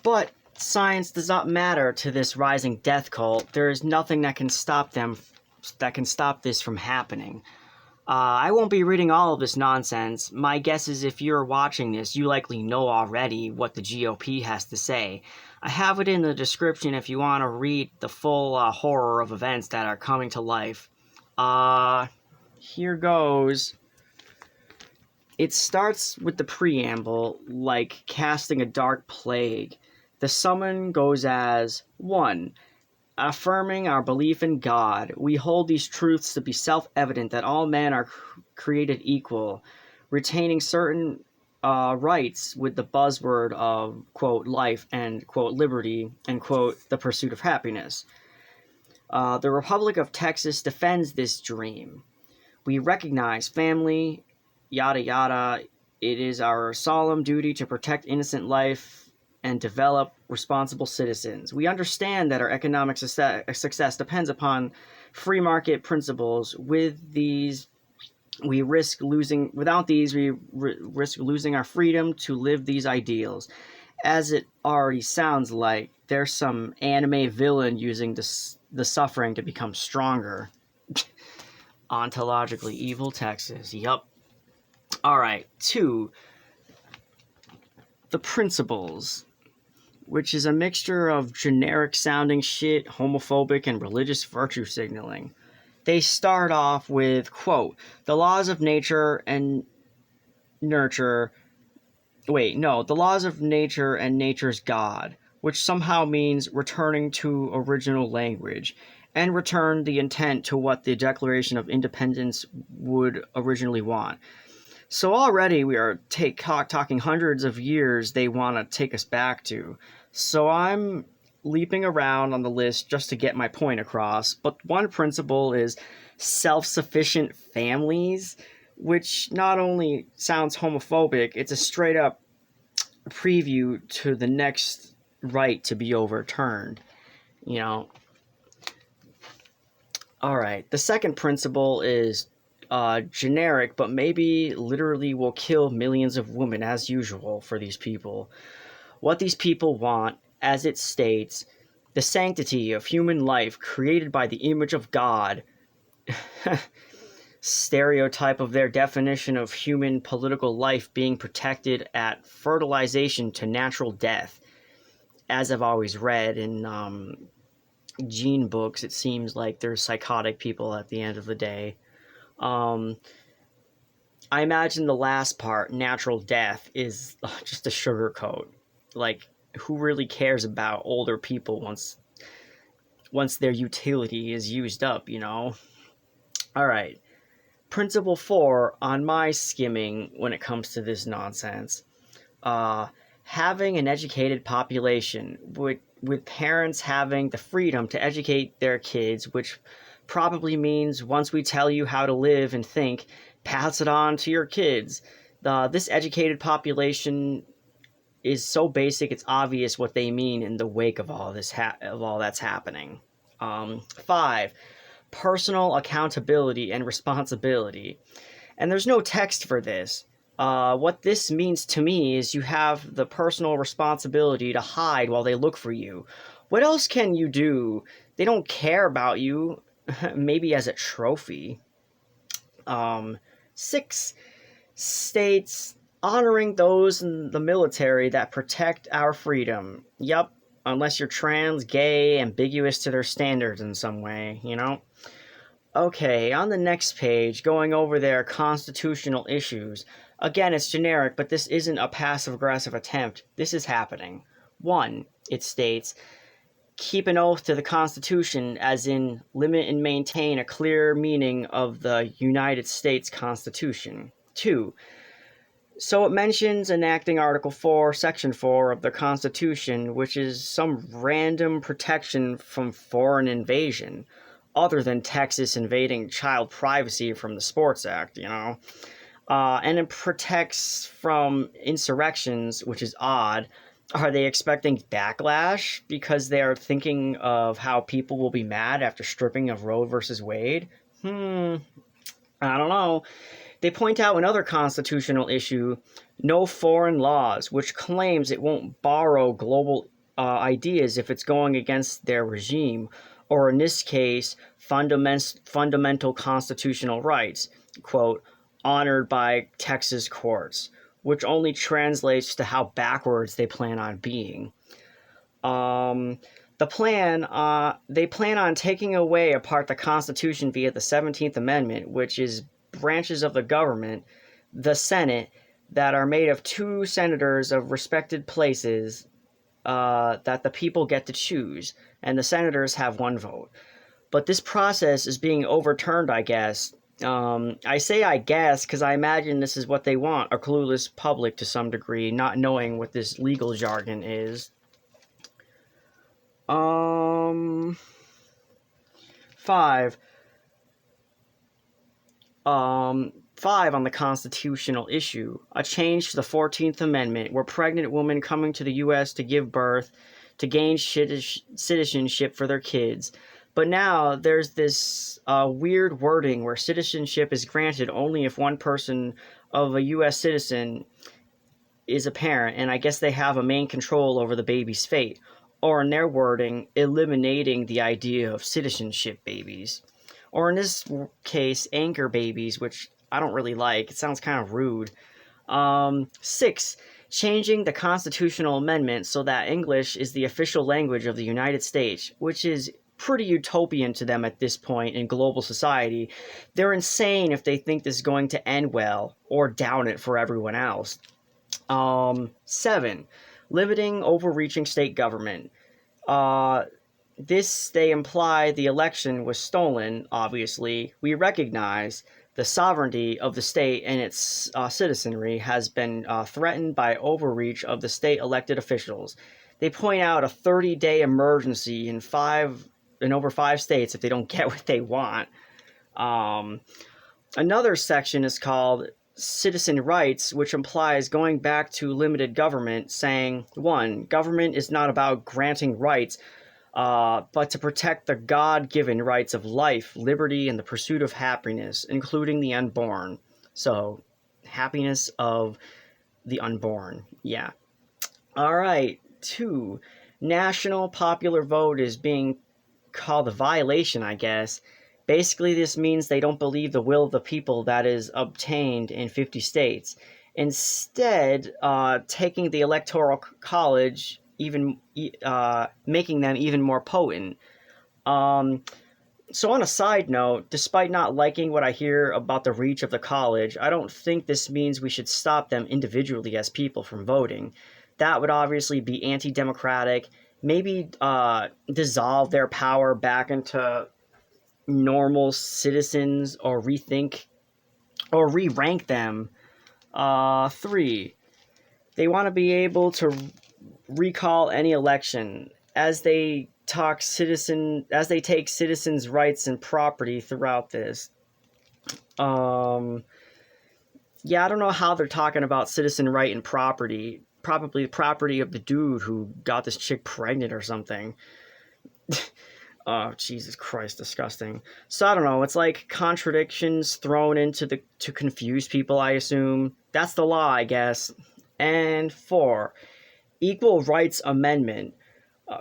But science does not matter to this rising death cult. There is nothing that can stop this from happening. I won't be reading all of this nonsense. My guess is if you're watching this, you likely know already what the GOP has to say. I have it in the description if you want to read the full horror of events that are coming to life. Here goes. It starts with the preamble, like casting a dark plague. The summon goes as 1. Affirming our belief in God. We hold these truths to be self-evident that all men are created equal, retaining certain rights with the buzzword of, quote, life and, quote, liberty, and, quote, the pursuit of happiness. The Republic of Texas defends this dream. We recognize family, yada yada. It is our solemn duty to protect innocent life and develop responsible citizens. We understand that our economic success depends upon free market principles. Without these, we risk losing our freedom to live these ideals. As it already sounds like, there's some anime villain using the suffering to become stronger. Ontologically evil Texas. Yup. Alright, 2. The principles, which is a mixture of generic-sounding shit, homophobic, and religious virtue signaling. They start off with, quote, the laws of nature and nurture... the laws of nature and nature's God, which somehow means returning to original language, and return the intent to what the Declaration of Independence would originally want. So already we are talking hundreds of years they want to take us back to. So I'm leaping around on the list just to get my point across. But one principle is self-sufficient families, which not only sounds homophobic, it's a straight-up preview to the next right to be overturned. You know. Alright, the second principle is generic, but maybe literally will kill millions of women as usual for these people. What these people want, as it states, the sanctity of human life created by the image of God. Stereotype of their definition of human political life being protected at fertilization to natural death. As I've always read in gene books, it seems like there's psychotic people at the end of the day. I imagine the last part, natural death, is just a sugarcoat. Like, who really cares about older people once their utility is used up, you know? Alright. Principle 4, on my skimming when it comes to this nonsense. Having an educated population, with parents having the freedom to educate their kids, which probably means once we tell you how to live and think, pass it on to your kids. This educated population is so basic, it's obvious what they mean in the wake of all this of all that's happening. 5. Personal accountability and responsibility. And there's no text for this. What this means to me is you have the personal responsibility to hide while they look for you. What else can you do? They don't care about you. Maybe as a trophy. 6 states honoring those in the military that protect our freedom. Yup, unless you're trans, gay, ambiguous to their standards in some way, you know? Okay, on the next page, going over their constitutional issues. Again, it's generic, but this isn't a passive-aggressive attempt. This is happening. 1, it states, keep an oath to the Constitution, as in limit and maintain a clear meaning of the United States Constitution. 2, so it mentions enacting Article 4, Section 4 of the Constitution, which is some random protection from foreign invasion, other than Texas invading child privacy from the Sports Act, you know. And it protects from insurrections, which is odd. Are they expecting backlash because they are thinking of how people will be mad after stripping of Roe versus Wade? I don't know. They point out another constitutional issue, no foreign laws, which claims it won't borrow global ideas if it's going against their regime, or in this case, fundamental constitutional rights, quote, honored by Texas courts, which only translates to how backwards they plan on being. They plan on taking away apart the Constitution via the 17th Amendment, which is branches of the government, the Senate, that are made of 2 senators of respected places that the people get to choose, and the senators have 1 vote. But this process is being overturned, I guess. I say I guess because I imagine this is what they want, a clueless public to some degree, not knowing what this legal jargon is. 5. 5 on the constitutional issue. A change to the 14th Amendment, where pregnant women coming to the U.S. to give birth to gain citizenship for their kids. But now there's this weird wording where citizenship is granted only if one person of a U.S. citizen is a parent, and I guess they have a main control over the baby's fate. Or in their wording, eliminating the idea of citizenship babies. Or in this case, anchor babies, which I don't really like. It sounds kind of rude. 6. Changing the constitutional amendment so that English is the official language of the United States, which is pretty utopian to them at this point in global society. They're insane if they think this is going to end well or down it for everyone else. 7. Limiting overreaching state government. They imply the election was stolen, obviously. We recognize the sovereignty of the state and its citizenry has been threatened by overreach of the state elected officials. They point out a 30-day emergency in over 5 states if they don't get what they want. Another section is called citizen rights, which implies going back to limited government, saying, 1. Government is not about granting rights, but to protect the God-given rights of life, liberty, and the pursuit of happiness, including the unborn. So, happiness of the unborn. Yeah. All right. 2. National popular vote is being called a violation, I guess. Basically, this means they don't believe the will of the people that is obtained in 50 states. Instead, taking the Electoral College, making them even more potent. So on a side note, despite not liking what I hear about the reach of the college, I don't think this means we should stop them individually as people from voting. That would obviously be anti-democratic, maybe dissolve their power back into normal citizens, or re-rank them. 3. They want to be able to recall any election as they take citizens' rights and property throughout this. Yeah, I don't know how they're talking about citizen right and property. Probably the property of the dude who got this chick pregnant or something. Oh, Jesus Christ, disgusting. So I don't know, it's like contradictions thrown into to confuse people, I assume. That's the law, I guess. And 4. Equal Rights Amendment.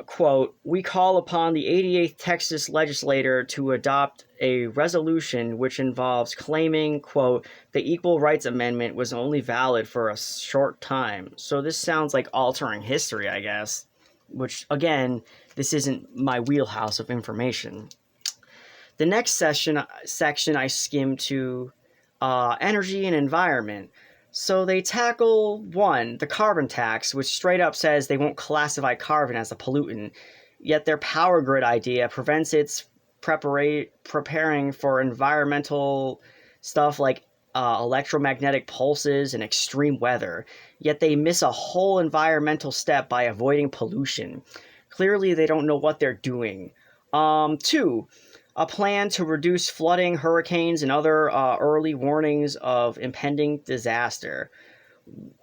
Quote, we call upon the 88th Texas legislature to adopt a resolution which involves claiming, quote, the Equal Rights Amendment was only valid for a short time. So this sounds like altering history, I guess. Which, again, this isn't my wheelhouse of information. The next section I skimmed to energy and environment. So they tackle 1, the carbon tax, which straight up says they won't classify carbon as a pollutant, yet their power grid idea prevents its preparing for environmental stuff like electromagnetic pulses and extreme weather, yet they miss a whole environmental step by avoiding pollution. Clearly, they don't know what they're doing. 2. A plan to reduce flooding, hurricanes, and other early warnings of impending disaster.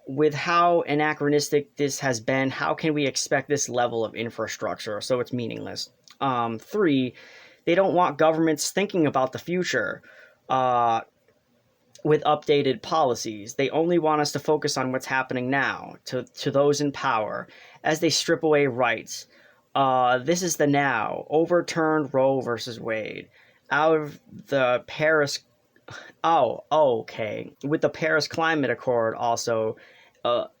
With how anachronistic this has been, how can we expect this level of infrastructure? So it's meaningless. 3. They don't want governments thinking about the future. with updated policies. They only want us to focus on what's happening now to those in power as they strip away rights. This is the now. Overturned Roe versus Wade. Out of the Paris. Oh, okay. With the Paris Climate Accord also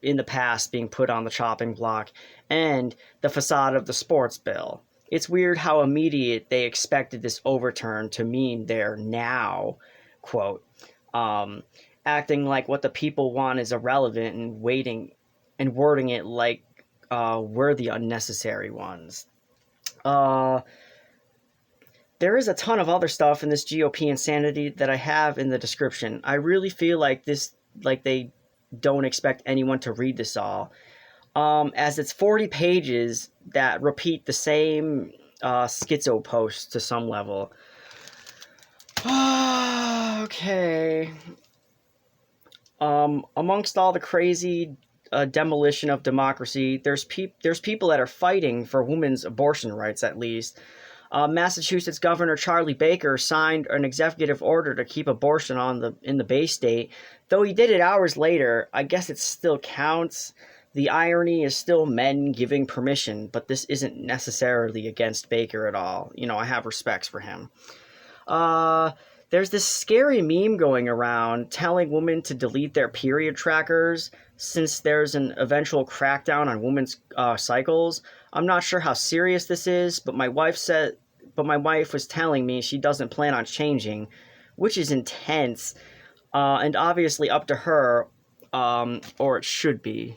in the past being put on the chopping block, and the facade of the sports bill. It's weird how immediate they expected this overturn to mean their now quote, acting like what the people want is irrelevant and wording it like we're the unnecessary ones. Uh, there is a ton of other stuff in this GOP insanity that I have in the description. I really feel like they don't expect anyone to read this all, as it's 40 pages that repeat the same schizo posts to some level. Okay. Amongst all the crazy demolition of democracy, there's people that are fighting for women's abortion rights, at least. Massachusetts Governor Charlie Baker signed an executive order to keep abortion in the Bay State. Though he did it hours later, I guess it still counts. The irony is still men giving permission, but this isn't necessarily against Baker at all. I have respects for him. There's this scary meme going around telling women to delete their period trackers since there's an eventual crackdown on women's cycles. I'm not sure how serious this is, but my wife was telling me she doesn't plan on changing, which is intense, and obviously up to her, or it should be.